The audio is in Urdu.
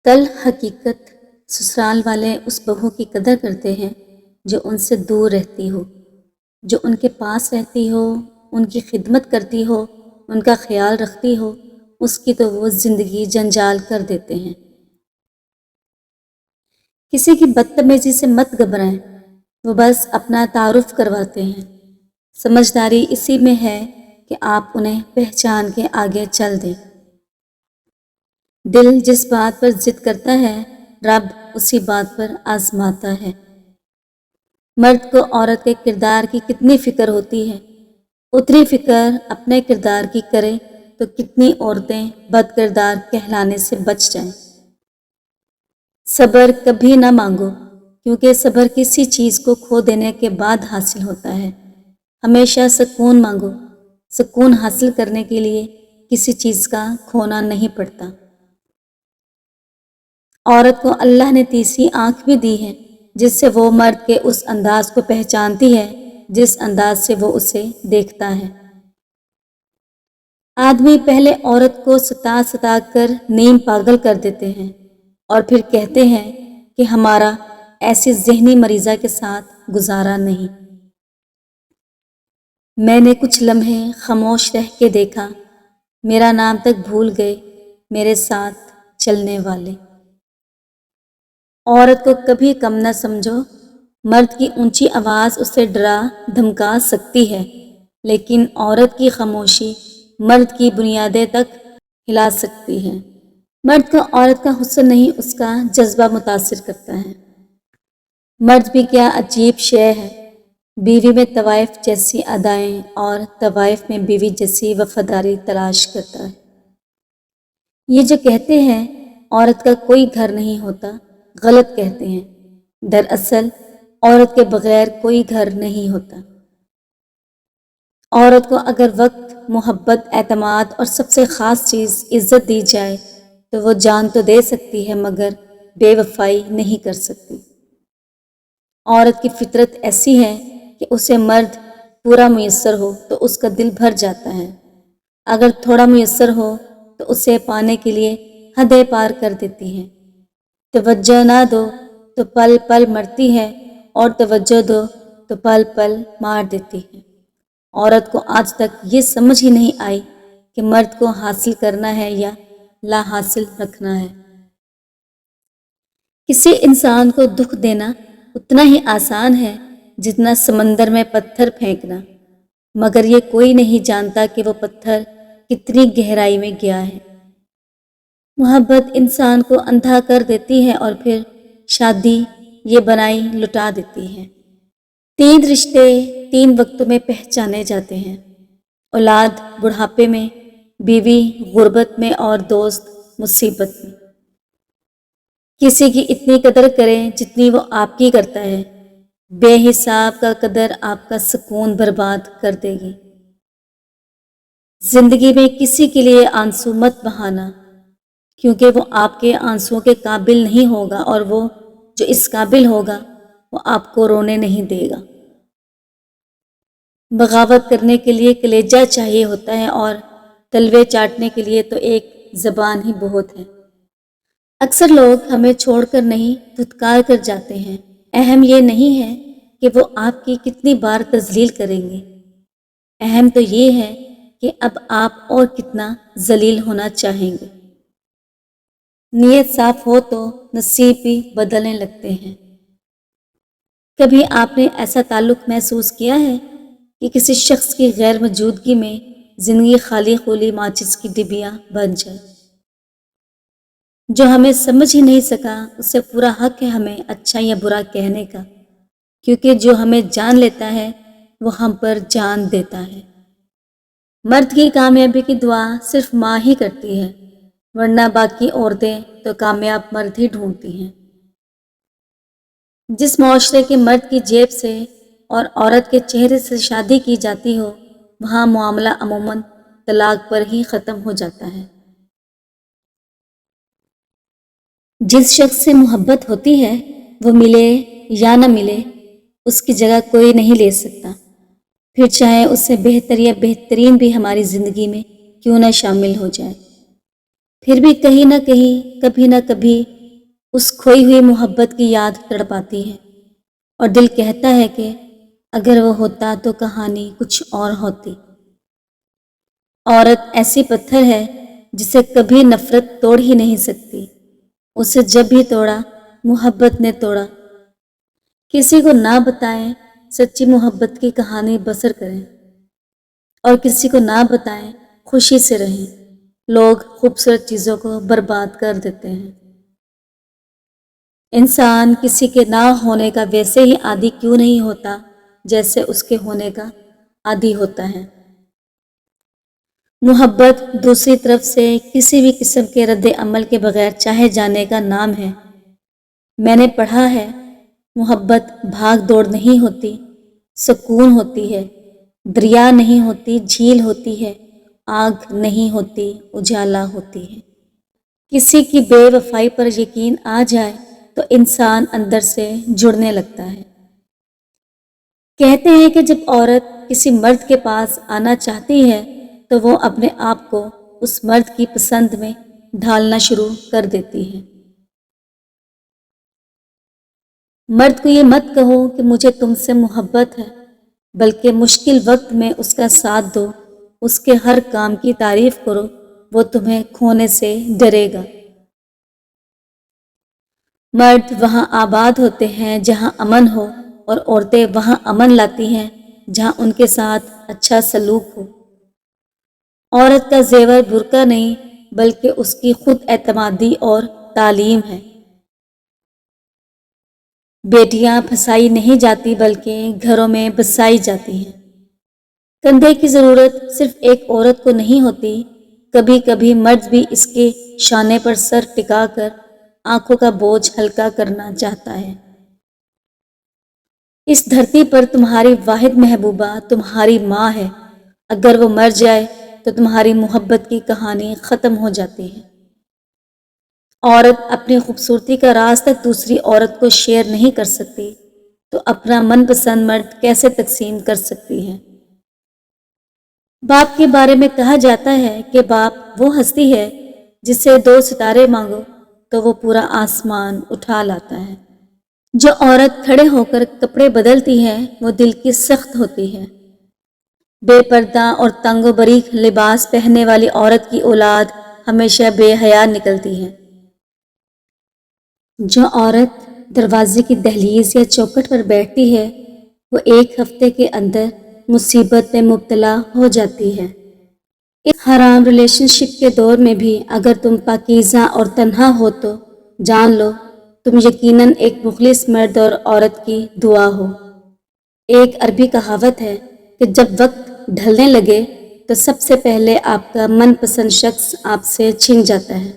کل حقیقت سسرال والے اس بہو کی قدر کرتے ہیں جو ان سے دور رہتی ہو، جو ان کے پاس رہتی ہو، ان کی خدمت کرتی ہو، ان کا خیال رکھتی ہو، اس کی تو وہ زندگی جنجال کر دیتے ہیں۔ کسی کی بدتمیزی سے مت گھبرائیں، وہ بس اپنا تعارف کرواتے ہیں۔ سمجھداری اسی میں ہے کہ آپ انہیں پہچان کے آگے چل دیں۔ دل جس بات پر ضد کرتا ہے، رب اسی بات پر آزماتا ہے۔ مرد کو عورت کے کردار کی کتنی فکر ہوتی ہے، اتنی فکر اپنے کردار کی کرے تو کتنی عورتیں بد کردار کہلانے سے بچ جائیں۔ صبر کبھی نہ مانگو، کیونکہ صبر کسی چیز کو کھو دینے کے بعد حاصل ہوتا ہے۔ ہمیشہ سکون مانگو، سکون حاصل کرنے کے لیے کسی چیز کا کھونا نہیں پڑتا۔ عورت کو اللہ نے تیسری آنکھ بھی دی ہے، جس سے وہ مرد کے اس انداز کو پہچانتی ہے جس انداز سے وہ اسے دیکھتا ہے۔ آدمی پہلے عورت کو ستا ستا کر نیم پاگل کر دیتے ہیں اور پھر کہتے ہیں کہ ہمارا ایسی ذہنی مریضہ کے ساتھ گزارا نہیں۔ میں نے کچھ لمحے خاموش رہ کے دیکھا، میرا نام تک بھول گئے میرے ساتھ چلنے والے۔ عورت کو کبھی کم نہ سمجھو، مرد کی اونچی آواز اسے ڈرا دھمکا سکتی ہے، لیکن عورت کی خاموشی مرد کی بنیادیں تک ہلا سکتی ہے۔ مرد کو عورت کا حسن نہیں، اس کا جذبہ متاثر کرتا ہے۔ مرد بھی کیا عجیب شے ہے، بیوی میں طوائف جیسی ادائیں اور طوائف میں بیوی جیسی وفاداری تلاش کرتا ہے۔ یہ جو کہتے ہیں عورت کا کوئی گھر نہیں ہوتا، غلط کہتے ہیں۔ دراصل عورت کے بغیر کوئی گھر نہیں ہوتا۔ عورت کو اگر وقت، محبت، اعتماد اور سب سے خاص چیز عزت دی جائے تو وہ جان تو دے سکتی ہے مگر بے وفائی نہیں کر سکتی۔ عورت کی فطرت ایسی ہے کہ اسے مرد پورا میسر ہو تو اس کا دل بھر جاتا ہے، اگر تھوڑا میسر ہو تو اسے پانے کے لیے حدیں پار کر دیتی ہے۔ توجہ نہ دو تو پل پل مرتی ہے اور توجہ دو تو پل پل مار دیتی ہے۔ عورت کو آج تک یہ سمجھ ہی نہیں آئی کہ مرد کو حاصل کرنا ہے یا لا حاصل رکھنا ہے۔ کسی انسان کو دکھ دینا اتنا ہی آسان ہے جتنا سمندر میں پتھر پھینکنا، مگر یہ کوئی نہیں جانتا کہ وہ پتھر کتنی گہرائی میں گیا ہے۔ محبت انسان کو اندھا کر دیتی ہے اور پھر شادی یہ بنائی لٹا دیتی ہے۔ 3 رشتے 3 وقتوں میں پہچانے جاتے ہیں: اولاد بڑھاپے میں، بیوی غربت میں اور دوست مصیبت میں۔ کسی کی اتنی قدر کریں جتنی وہ آپ کی کرتا ہے، بے حساب کا قدر آپ کا سکون برباد کر دے گی۔ زندگی میں کسی کے لیے آنسو مت بہانا، کیونکہ وہ آپ کے آنسوؤں کے قابل نہیں ہوگا اور وہ جو اس قابل ہوگا وہ آپ کو رونے نہیں دے گا۔ بغاوت کرنے کے لیے کلیجہ چاہیے ہوتا ہے اور تلوے چاٹنے کے لیے تو ایک زبان ہی بہت ہے۔ اکثر لوگ ہمیں چھوڑ کر نہیں دھتکار کر جاتے ہیں، اہم یہ نہیں ہے کہ وہ آپ کی کتنی بار تذلیل کریں گے، اہم تو یہ ہے کہ اب آپ اور کتنا ذلیل ہونا چاہیں گے۔ نیت صاف ہو تو نصیب بھی بدلنے لگتے ہیں۔ کبھی آپ نے ایسا تعلق محسوس کیا ہے کہ کسی شخص کی غیر موجودگی میں زندگی خالی خولی ماچس کی ڈبیا بن جائے؟ جو ہمیں سمجھ ہی نہیں سکا اسے پورا حق ہے ہمیں اچھا یا برا کہنے کا، کیونکہ جو ہمیں جان لیتا ہے وہ ہم پر جان دیتا ہے۔ مرد کی کامیابی کی دعا صرف ماں ہی کرتی ہے، ورنہ باقی عورتیں تو کامیاب مرد ہی ڈھونڈتی ہیں۔ جس معاشرے کے مرد کی جیب سے اور عورت کے چہرے سے شادی کی جاتی ہو، وہاں معاملہ عموماً طلاق پر ہی ختم ہو جاتا ہے۔ جس شخص سے محبت ہوتی ہے وہ ملے یا نہ ملے اس کی جگہ کوئی نہیں لے سکتا، پھر چاہے اس سے بہتر یا بہترین بھی ہماری زندگی میں کیوں نہ شامل ہو جائے، پھر بھی کہیں نہ کہیں کبھی نہ کبھی اس کھوئی ہوئی محبت کی یاد تڑپاتی ہے اور دل کہتا ہے کہ اگر وہ ہوتا تو کہانی کچھ اور ہوتی۔ عورت ایسی پتھر ہے جسے کبھی نفرت توڑ ہی نہیں سکتی، اسے جب بھی توڑا محبت نے توڑا۔ کسی کو نہ بتائیں سچی محبت کی کہانی بسر کریں، اور کسی کو نہ بتائیں خوشی سے رہیں۔ لوگ خوبصورت چیزوں کو برباد کر دیتے ہیں۔ انسان کسی کے نہ ہونے کا ویسے ہی عادی کیوں نہیں ہوتا جیسے اس کے ہونے کا عادی ہوتا ہے۔ محبت دوسری طرف سے کسی بھی قسم کے رد عمل کے بغیر چاہے جانے کا نام ہے۔ میں نے پڑھا ہے محبت بھاگ دوڑ نہیں ہوتی، سکون ہوتی ہے۔ دریا نہیں ہوتی، جھیل ہوتی ہے۔ آگ نہیں ہوتی، اجالا ہوتی ہے۔ کسی کی بے وفائی پر یقین آ جائے تو انسان اندر سے جڑنے لگتا ہے۔ کہتے ہیں کہ جب عورت کسی مرد کے پاس آنا چاہتی ہے تو وہ اپنے آپ کو اس مرد کی پسند میں ڈھالنا شروع کر دیتی ہے۔ مرد کو یہ مت کہو کہ مجھے تم سے محبت ہے، بلکہ مشکل وقت میں اس کا ساتھ دو، اس کے ہر کام کی تعریف کرو، وہ تمہیں کھونے سے ڈرے گا۔ مرد وہاں آباد ہوتے ہیں جہاں امن ہو، اور عورتیں وہاں امن لاتی ہیں جہاں ان کے ساتھ اچھا سلوک ہو۔ عورت کا زیور برقع نہیں بلکہ اس کی خود اعتمادی اور تعلیم ہے۔ بیٹیاں پھنسائی نہیں جاتی بلکہ گھروں میں بسائی جاتی ہیں۔ کندھے کی ضرورت صرف ایک عورت کو نہیں ہوتی، کبھی کبھی مرد بھی اس کے شانے پر سر ٹکا کر آنکھوں کا بوجھ ہلکا کرنا چاہتا ہے۔ اس دھرتی پر تمہاری واحد محبوبہ تمہاری ماں ہے، اگر وہ مر جائے تو تمہاری محبت کی کہانی ختم ہو جاتی ہے۔ عورت اپنی خوبصورتی کا راز تک دوسری عورت کو شیئر نہیں کر سکتی تو اپنا من پسند مرد کیسے تقسیم کر سکتی ہے؟ باپ کے بارے میں کہا جاتا ہے کہ باپ وہ ہستی ہے جسے 2 ستارے مانگو تو وہ پورا آسمان اٹھا لاتا ہے۔ جو عورت کھڑے ہو کر کپڑے بدلتی ہے وہ دل کی سخت ہوتی ہے۔ بے پردہ اور تنگ و باریک لباس پہننے والی عورت کی اولاد ہمیشہ بے حیا نکلتی ہے۔ جو عورت دروازے کی دہلیز یا چوکھٹ پر بیٹھتی ہے وہ ایک ہفتے کے اندر مصیبت میں مبتلا ہو جاتی ہے۔ اس حرام ریلیشن شپ کے دور میں بھی اگر تم پاکیزہ اور تنہا ہو تو جان لو تم یقیناً ایک مخلص مرد اور عورت کی دعا ہو۔ ایک عربی کہاوت ہے کہ جب وقت ڈھلنے لگے تو سب سے پہلے آپ کا من پسند شخص آپ سے چھن جاتا ہے۔